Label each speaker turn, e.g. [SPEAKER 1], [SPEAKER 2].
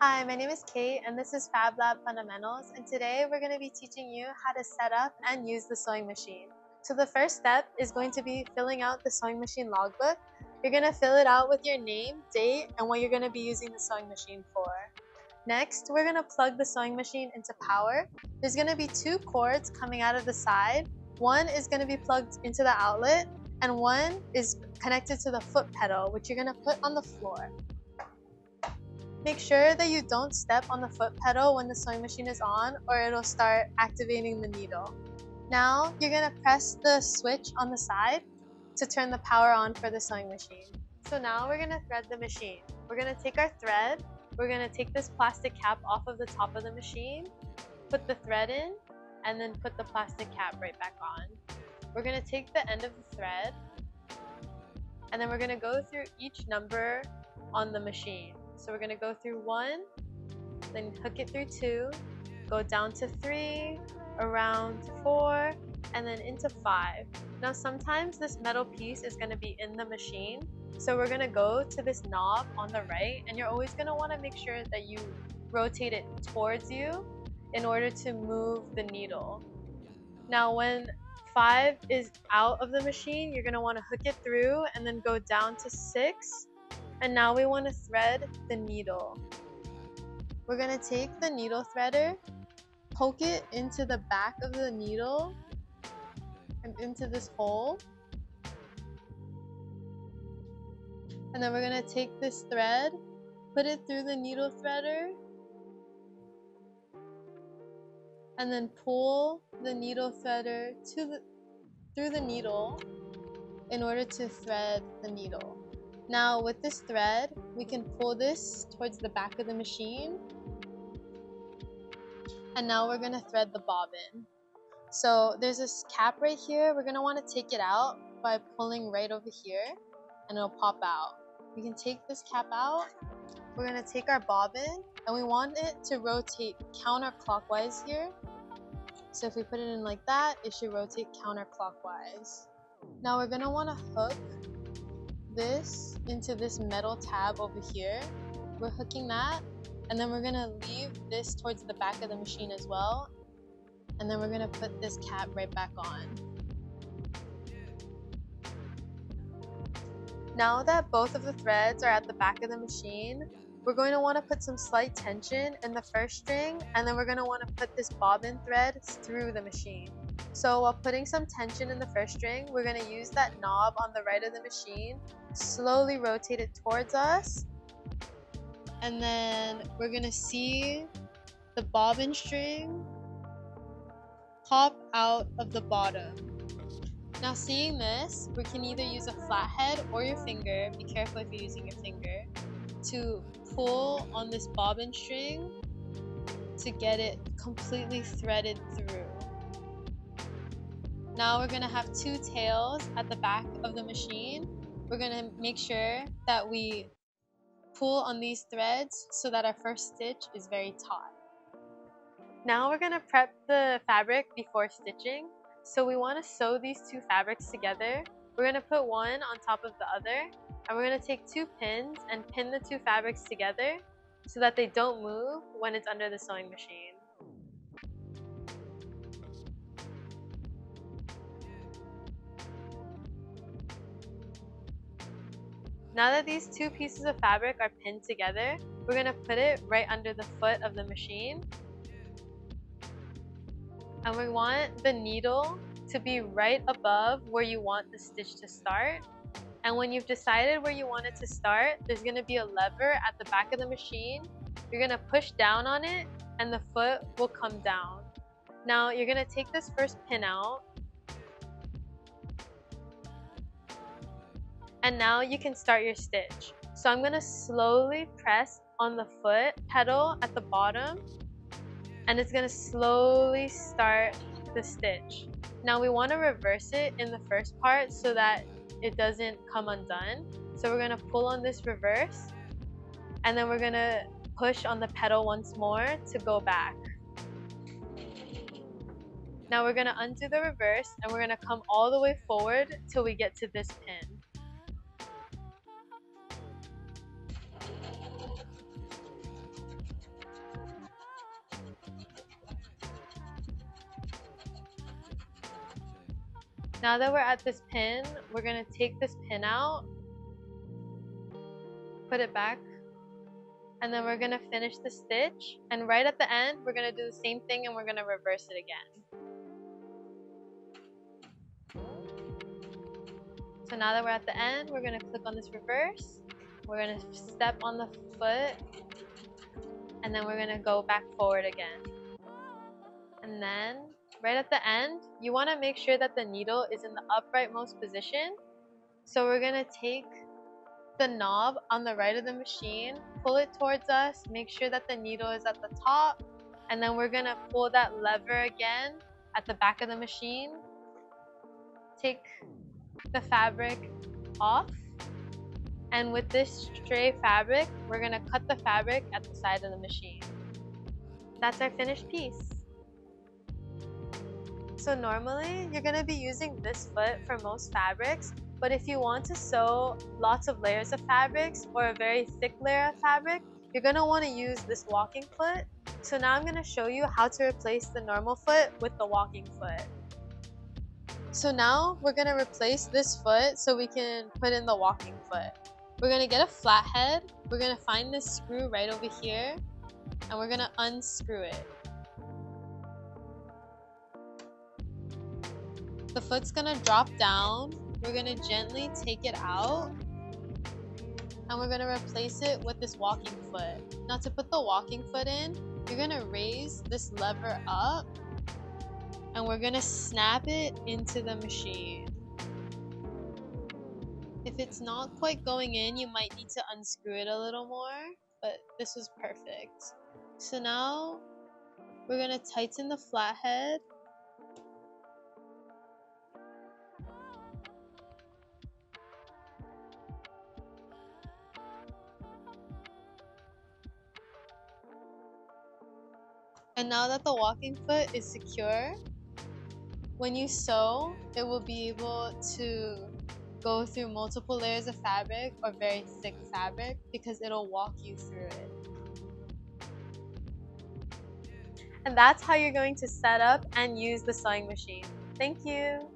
[SPEAKER 1] Hi, my name is Kate and this is FabLab Fundamentals, and today we're going to be teaching you how to set up and use the sewing machine. So the first step is going to be filling out the sewing machine logbook. You're going to fill it out with your name, date, and what you're going to be using the sewing machine for. Next, we're going to plug the sewing machine into power. There's going to be two cords coming out of the side. One is going to be plugged into the outlet and one is connected to the foot pedal, which you're going to put on the floor. Make sure that you don't step on the foot pedal when the sewing machine is on, or it'll start activating the needle. Now you're going to press the switch on the side to turn the power on for the sewing machine. So now we're going to thread the machine. We're going to take our thread, we're going to take this plastic cap off of the top of the machine, put the thread in, and then put the plastic cap right back on. We're going to take the end of the thread, and then we're going to go through each number on the machine. So we're going to go through 1, then hook it through 2, go down to 3, around 4, and then into 5. Now sometimes this metal piece is going to be in the machine, so we're going to go to this knob on the right, and you're always going to want to make sure that you rotate it towards you in order to move the needle. Now when 5 is out of the machine, you're going to want to hook it through and then go down to 6. And now we want to thread the needle. We're going to take the needle threader, poke it into the back of the needle and into this hole. And then we're going to take this thread, put it through the needle threader, and then pull the needle threader through the needle in order to thread the needle. Now with this thread, we can pull this towards the back of the machine, and now we're going to thread the bobbin. So there's this cap right here. We're going to want to take it out by pulling right over here, and it'll pop out. We can take this cap out. We're going to take our bobbin, and we want it to rotate counterclockwise here. So if we put it in like that, it should rotate counterclockwise. Now we're going to want to hook this into this metal tab over here. We're hooking that, and then we're going to leave this towards the back of the machine as well, and then we're going to put this cap right back on. Now that both of the threads are at the back of the machine, we're going to want to put some slight tension in the first string, and then we're going to want to put this bobbin thread through the machine. So while putting some tension in the first string, we're going to use that knob on the right of the machine, slowly rotate it towards us, and then we're going to see the bobbin string pop out of the bottom. Now seeing this, we can either use a flathead or your finger, be careful if you're using your finger, to pull on this bobbin string to get it completely threaded through. Now we're going to have two tails at the back of the machine. We're going to make sure that we pull on these threads so that our first stitch is very taut. Now we're going to prep the fabric before stitching. So we want to sew these two fabrics together. We're going to put one on top of the other, and we're going to take 2 pins and pin the two fabrics together so that they don't move when it's under the sewing machine. Now that these two pieces of fabric are pinned together, we're going to put it right under the foot of the machine. And we want the needle to be right above where you want the stitch to start. And when you've decided where you want it to start, there's going to be a lever at the back of the machine. You're going to push down on it, and the foot will come down. Now you're going to take this first pin out, and now you can start your stitch. So I'm going to slowly press on the foot pedal at the bottom, and it's going to slowly start the stitch. Now we want to reverse it in the first part so that it doesn't come undone. So we're going to pull on this reverse, and then we're going to push on the pedal once more to go back. Now we're going to undo the reverse, and we're going to come all the way forward till we get to this pin. Now that we're at this pin, we're going to take this pin out, put it back, and then we're going to finish the stitch. And right at the end, we're going to do the same thing and we're going to reverse it again. So now that we're at the end, we're going to click on this reverse. We're going to step on the foot, and then we're going to go back forward again. And then right at the end, you want to make sure that the needle is in the uprightmost position. So we're going to take the knob on the right of the machine, pull it towards us, make sure that the needle is at the top, and then we're going to pull that lever again at the back of the machine. Take the fabric off, and with this stray fabric, we're going to cut the fabric at the side of the machine. That's our finished piece. So normally, you're going to be using this foot for most fabrics, but if you want to sew lots of layers of fabrics or a very thick layer of fabric, you're going to want to use this walking foot. So now I'm going to show you how to replace the normal foot with the walking foot. So now we're going to replace this foot so we can put in the walking foot. We're going to get a flathead, we're going to find this screw right over here, and we're going to unscrew it. The foot's gonna drop down, we're gonna gently take it out, and we're gonna replace it with this walking foot. Now to put the walking foot in, you're gonna raise this lever up, and we're gonna snap it into the machine. If it's not quite going in, you might need to unscrew it a little more, but this was perfect. So now, we're gonna tighten the flathead. And now that the walking foot is secure, when you sew, it will be able to go through multiple layers of fabric or very thick fabric because it'll walk you through it. And that's how you're going to set up and use the sewing machine. Thank you!